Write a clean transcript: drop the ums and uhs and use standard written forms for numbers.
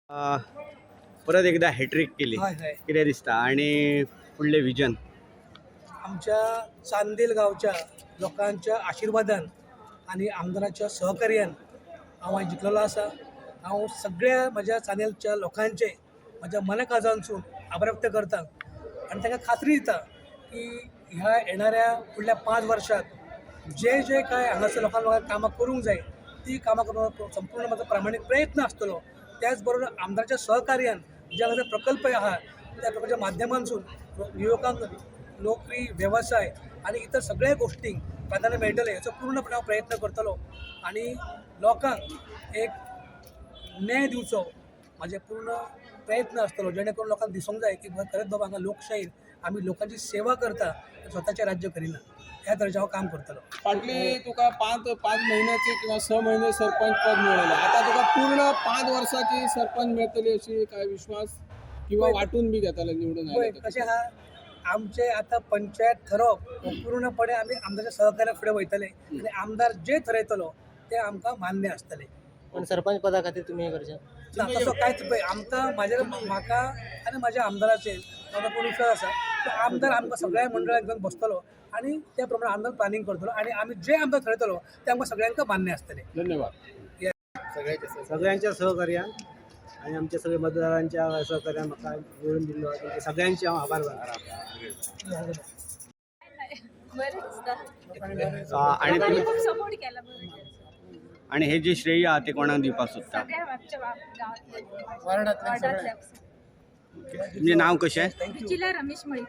परत एकदा हॅट्रिक केली हय हय कितें दिसता आणि फुडले विजन आमच्या चांदेल गावच्या लोकांच्या आशिर्वादान आणि आमदाराच्या सहकार्यान हांव आयज जिखलेलो आसा। हांव सगळ्या म्हज्या चांदेलच्या लोकांचे म्हज्या मनकाजांसून आभार व्यक्त करता आणि तांकां खात्री दिता की ह्या येणाऱ्या फुडल्या 5 वर्षांत जे जे काय हांगासर लोकांक कामां करूंक जाय ती कामां करपाक संपूर्ण म्हजो प्रामाणीक प्रयत्न आसतलो। त्याच बरोबर आमदाराच्या सहकार्यान जे हांगासर प्रकल्प आहा त्या प्रकल्पाच्या माध्यमांतसून युवकांक नोकरी वेवसाय आणि इतर सगळ्या गोष्टींक प्राधान्य मेळटलें हाचो पूर्णपणे हांव प्रयत्न करतलो आणि लोकांक एक न्याय दिवचो म्हाजे पूर्ण प्रयत्न आसतलो, जेणे करून लोकांक दिसूंक जाय की खरेंच बाबा हांगा लोकशायेन आमी लोकांची सेवा करता, स्वताचें राज्य करिना। ह्या तरेचें हांव काम करतलो। फाटली तुका 5 महिन्याची किंवा 6 महिने सरपंच पद मेळयलें, आता तुका पूर्ण 5 वर्साची सरपंच मेळटली अशी काय विश्वास किंवा वाटून बी घेताले निवडून पळय आयले कशें आहा, आमचे आतां पंचायत ठरप हो पूर्णपणे आमी आमदाराच्या सहकार्या फुडें वयतले आनी आमदार जे ठरयतलो तें आमकां मान्य आसतलें। पण सरपंच पदा खातीर तुमी हे करचे ना तसो कांयच पळय आमकां म्हाका आनी म्हाज्या आमदाराचेर म्हाका पूर्ण विश्वास आसा की आमदार आमकां सगळ्या मंडळाक घेवन बसतलो आणि त्या प्रमाणे आमदार प्लॅनिंग करतलो आणि आमी जे आमदार ठरयतलो ते आमकां सगळ्यांक मान्य आसतलें। धन्यवाद। सगळ्यांच्या सहकार्यान आणि आमच्या सगळ्या मतदारांच्या सहकार्यान म्हाका निवडून दिल्लो तांचे सगळ्यांचे हांव आभार मानता। आणि तुम्ही खूप सपोर्ट केला बरं आणि हे जे श्रेय आहा ते कोणाक दिवपाक सोदता? सगळ्या आमच्या गावातल्या तुमचें नाव कशें? रुचिला रमेश मळी।